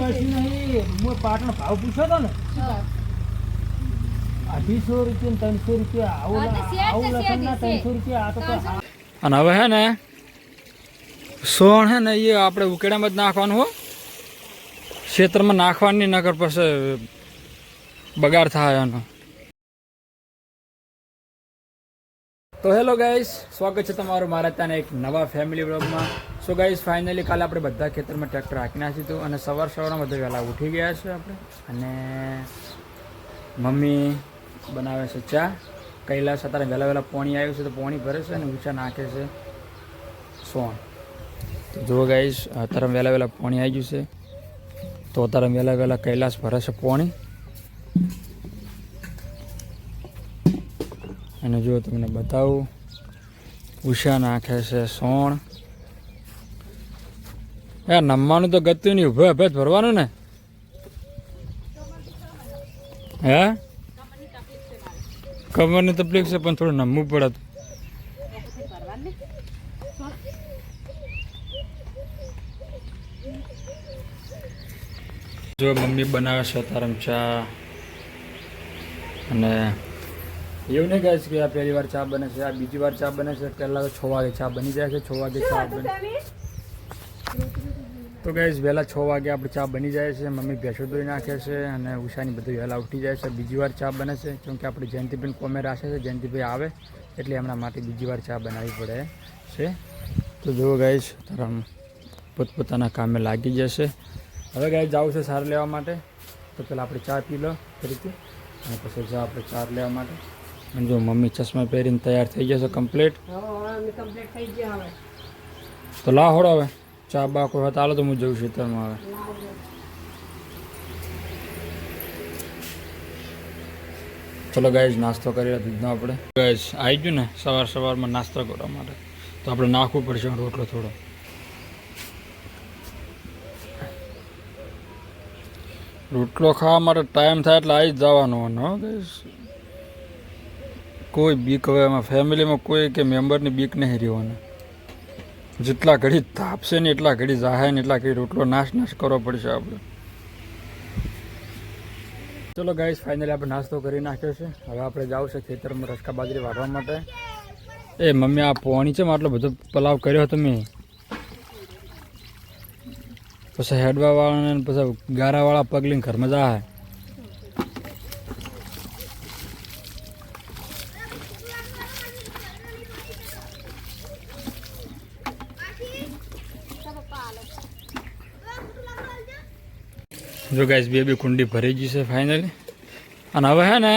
કશું નહીં. હું પાટણ ભાવ પૂછ્યો હતો ને 250 રૂપિયા 300 રૂપિયા આવું લસણના 300 રૂપિયા. આ તો અને હવે હે ને સોણ હે ને એ આપણે ઉકેડામાં જ નાખવાનું હો, ખેતરમાં નાખવાની નકર પછી બગાડ થાય એનો. તો હેલો ગાઈસ, સ્વાગત છે તમારું મારા ત્યાં એક નવા ફેમિલી બ્લોગમાં. સો ગાઈસ ફાઇનલી કાલે આપણે બધા ખેતરમાં ટ્રેક્ટર હાંકી નાખ્યું હતું અને સવારમાં બધા વહેલા ઉઠી ગયા છે આપણે. અને મમ્મી બનાવે છે ચા. કૈલાસ અત્યારે વહેલા પાણી આવ્યું છે તો પાણી ભરે છે અને ઊંચા નાખે છે સોણ. તો જુઓ ગાઈસ, અત્યારે વહેલા પાણી આવી ગયું છે તો અત્યારે વહેલા કૈલાસ ભરે છે પાણી. અને જો તમને બતાવું, ઉષા નાખે છે સોણ. યાર નમવાનું તો ગતું નહીં, ઉભે ઉભે જ ભરવાનું ને. હે કમરની તકલીફ છે પણ થોડું નમવું પડે. જો મમ્મી બનાવે છે તારમ ચા. અને એવું નહીં કહે છે કે આ પહેલી વાર ચા બને છે, આ બીજી વાર ચા બને છે. પહેલાં તો 6 વાગે ચા બની જાય છે, 6 વાગે ચા બને. તો ગાઈસ વહેલા 6 વાગે આપણે ચા બની જાય છે. મમ્મી ભેંસો ધોઈ નાખે છે અને ઉષાની બધું વહેલા ઉઠી જાય છે. બીજી વાર ચા બને છે કેમકે આપણે જયંતિભાઈ કોમે રાખે છે, જયંતિભાઈ આવે એટલે એમના માટે બીજી વાર ચા બનાવવી પડે છે. તો જુઓ ગાઈસ, તારા પોતપોતાના કામે લાગી જશે. હવે ગાઈસ જવું છે સાર લેવા માટે. તો પહેલાં આપણે ચા પી લો ફરીથી અને પછી જાઓ આપણે ચાર લેવા માટે. અને જો મમ્મી ચશ્મા પહેરીને તૈયાર થઈ જશે કમ્પ્લીટ. તો લા હોડો હવે ચા બા કોઈ હાલો તો હું જઉં ખેતરમાં. હવે ચલો ગાઈઝ નાસ્તો કરી દૂધનો આપણે. ગાઈઝ આવી ગયું ને સવારમાં નાસ્તો કરવા માટે તો આપણે નાખવું પડશે રોટલો થોડો. રોટલો ખાવા માટે ટાઈમ થાય એટલે આવી જ જવાનો હો ગાઈઝ. કોઈ બીક હવે એમાં ફેમિલીમાં કોઈ કે મેમ્બરની બીક નહીં રહેવાની. જેટલા ઘડી તાપશે ને એટલા ઘડી જાહે ને એટલા ઘડી રોટલો નાશ કરવો પડશે આપણે. ચલો ગાઈસ ફાઇનલી આપણે નાસ્તો કરી નાખ્યો છે. હવે આપણે જાવું છે ખેતરમાં રસકા બાજરી વાળવા માટે. એ મમ્મી આ પોણી છે આટલો બધો પલાવ કર્યો હતો મેં. પછી હેડવાવાળાને પછી ગારાવાળા પગલીને ઘરમાં જાય. જો ગાઈસ બે કુંડી ભરી ગઈ છે ફાઇનલી. અને હવે હે ને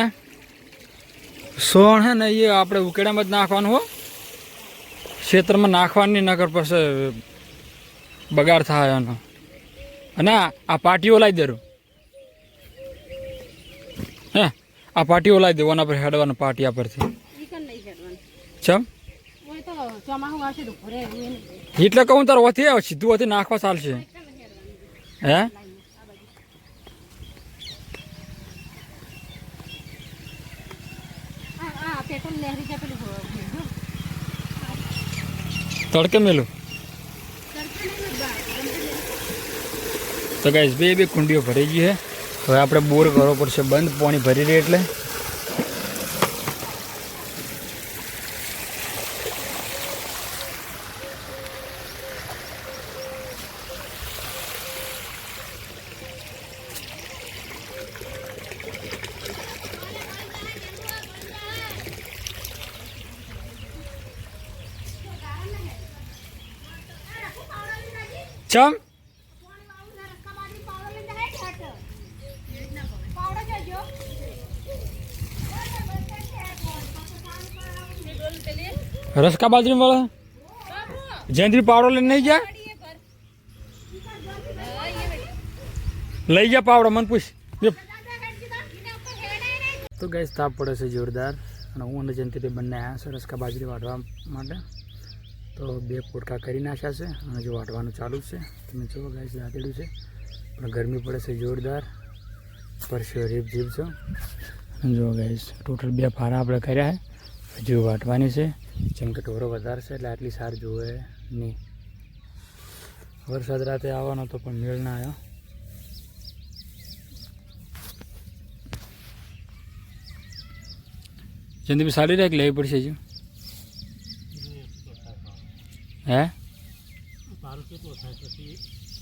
સોણ હે ને એ આપણે ઉકેડામાં જ નાખવાનું હો, ખેતરમાં નાખવાની નકર પછી બગાડ થાય એનો. અને આ પાટીઓ લાવી દેરું હે, આ પાટીઓ લાવી દે ઓના પર હેડવાનું પાટિયા પરથી. ચમ એટલે કહું તાર ઓથી આવે સીધું ઓથી નાખવા ચાલશે. હે તડકે મેલું. તો ગાઈસ બે કુંડીઓ ભરી ગઈ છે. હવે આપણે બોર કરવો પડશે બંધ, પાણી ભરી રહી એટલે. ચમ રસકા બાજરી મળે જયંત્રી પાવડો લઈને નહીં ગયા, લઈ ગયા પાવડો મને પૂછ. તો ગાઈસ તાપ પડે છે જોરદાર અને હું અને જયંત્રી બંને આવ્યા છે રસકા બાજરી વાઢવા માટે. તો 2 પોટકા કરી નાખ્યા છે અને જો વાટવાનું ચાલુ છે. તમે જુઓ ગાઈસ રાતેડું છે પણ ગરમી પડે છે જોરદાર, પરસ્યો રીપ જીપ છે. જો ગાઈસ ટોટલ 2 ફારા આપણે કર્યા છે, હજુ વાટવાની છે. જેમ કે ઢોરો વધારે છે એટલે આટલી સાર જોવે નહીં. વરસાદ રાતે આવવાનો તો પણ મેળ ના આવ્યો. જયંતિભાઈ સારી રહે કે લેવી પડશે હજુ હે તારું કેટલો થાય પછી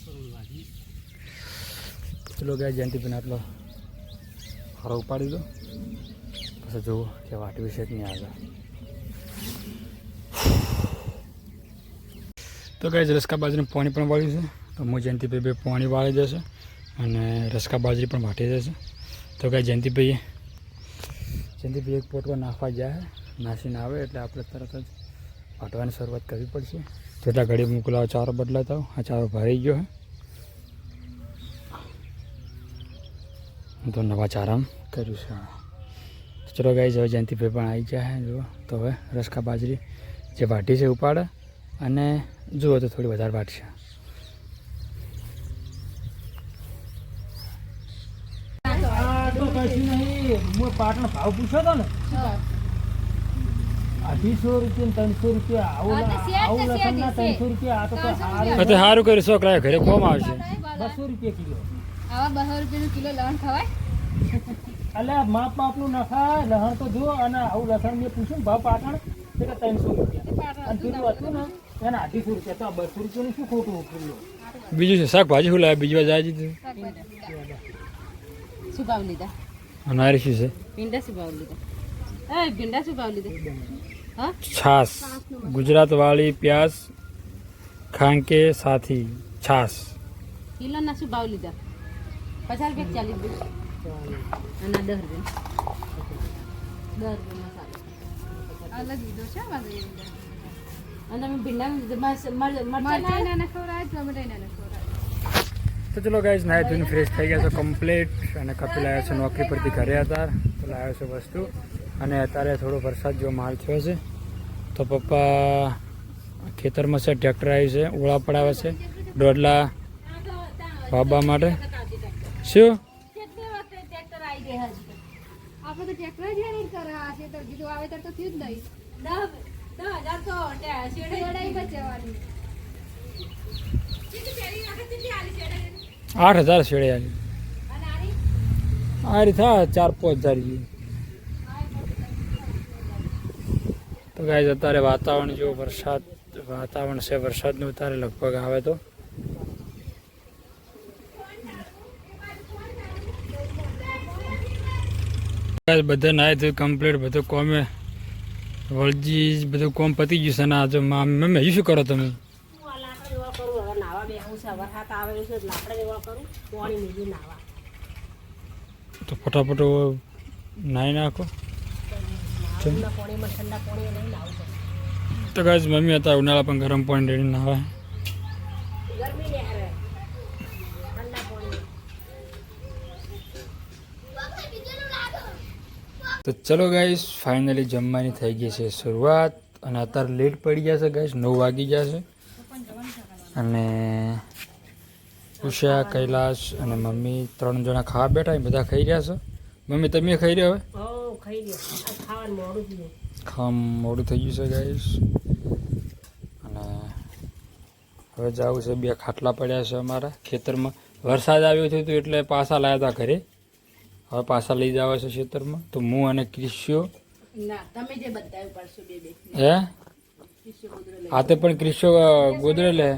કરું વાજી ચલો ગયા જયંતિભાઈને આટલો હારો ઉપાડી દો પછી જુઓ કે વાટી વિશે જ નહીં આગળ તો ગાય રસકા બાજરીનું પાણી પણ વાળ્યું છે તો હું જયંતિભાઈ બે પાણી વાળી જશે અને રસકા બાજરી પણ વાટી જશે તો ગાય જયંતિભાઈ એક પોટકો નાખવા જાય નાસીને આવે એટલે આપણે તરત જ વાટવાની શરૂઆત કરવી પડશે જેટલા ઘડી મોકલાવો ચારો બદલાતા હોય આ ચારો ભરાઈ ગયો હે તો નવા ચારામ કર્યું છે ચલો ગાય હવે જયંતિભાઈ પણ આવી જાય જુઓ તો હવે રસકા બાજરી જે વાટી છે ઉપાડે અને જુઓ તો થોડી વધારે વાટશે કશું નહીં હું પાટણ ભાવ પૂછ્યો હતો ને 250 રૂપિયા 300 રૂપિયા આવું લસણના 300 રૂપિયા આ તો સારું સારું કર્યું છોકરા ઘરે કોમ આવશે 200 રૂપિયા કિલો આવા 200 રૂપિયાનું કિલો લહણ ખવાય એટલે માપનું નખાય લહણ તો જુઓ અને આવું લસણ મેં પૂછ્યું ભાવ પાટણ એટલે 300 રૂપિયા અને પેલું હતું ને એના 250 રૂપિયા તો 200 રૂપિયાનું શું ખોટું ઉકેલું બીજું છે શાકભાજી શું લાવે બીજી વાર જાય દીધું શું ભાવ લીધા અને આ શું છે ભીંડા શું ભાવ લીધા ભીંડા શું ભાવ લીધા હા છાસ ગુજરાત વાળી પ્યાસ ખાંકે સાથી છાસ કિલોના શું ભાવ લીધા 50 રૂપિયા 40 રૂપિયા અને 10 રૂપિયા મસાલા અલગ લીધો છે અને તમે ભીંડા તો ચલો ગાઈઝ નાય ધોઈને ફ્રેશ થઈ ગયા છે કમ્પ્લીટ અને કપિલ આવ્યા છે નોકરી પરથી ઘરે હતા તો લાવ્યો છે વસ્તુ અને અત્યારે થોડો વરસાદ જેવો માલ થયો છે તો પપ્પા ખેતરમાં છે ટ્રેક્ટર આવ્યું છે ઓળા પડાવે છે દોડલા બાબા માટે શું આપણે તો ટ્રેક્ટર જ નહીં કરા છે તો કીધું આવે તો થયું જ નહીં 10,000 તો શેડાઈ બચવાની 8,000 શેડે આવી આ રીતે 4-5,000 તો ગાઈઝ અત્યારે વાતાવરણ જો વાતાવરણ છે વરસાદનું અત્યારે લગભગ આવે તો બધા નાય થયું કમ્પ્લીટ બધું કોમે વળજી બધું કોમ પતી ગયું છે ને આજે મમ્મી હજુ શું કરો તમે તો ફટાફટ નાહી નાખો તો ગાઈઝ મમ્મી હતા ઉનાળા પણ ગરમ પાણી રેડી નાવે તો ચલો ગાઈસ ફાઇનલી જમવાની થઈ ગઈ છે શરૂઆત અને અત્યારે લેટ પડી જશે ગાઈસ 9 વાગી જશે અને ઉષા કૈલાશ અને મમ્મી 3 જણા ખાવા બેઠા બધા ખાઈ રહ્યા છો મમ્મી તમે ખાઈ રહ્યા હવે ખાવાનું મોડું થઈ ગયું છે ગાઈસ અને હવે જવું છે 2 ખાટલા પડ્યા છે અમારા ખેતરમાં વરસાદ આવ્યો હતો એટલે પાછા લાવ્યા હતા ઘરે હવે પાછા લઈ જવા છે ખેતરમાં તો હું અને ક્રિસ્યો હે આ તો પણ ક્રિસ્યો ગોદડે લે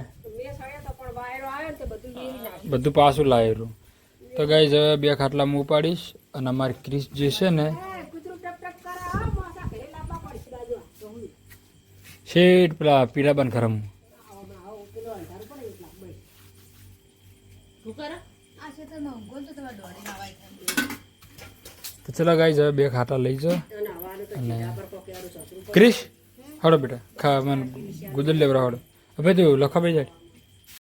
બધું પાછું લાવેલું તો ગાઈઝ હવે 2 ખાટલા હું ઉપાડીશ અને અમારી ક્રિસ જે છે ને શેઠ પેલા પીડા બન ખરમ તો ચલો ગાઈઝ હવે 2 ખાટા લઈ જાઓ અને ક્રિશ હાડો બેટા ખા મને ગુદર લેવરા હાડો હવે તો લખા ભાઈ જાય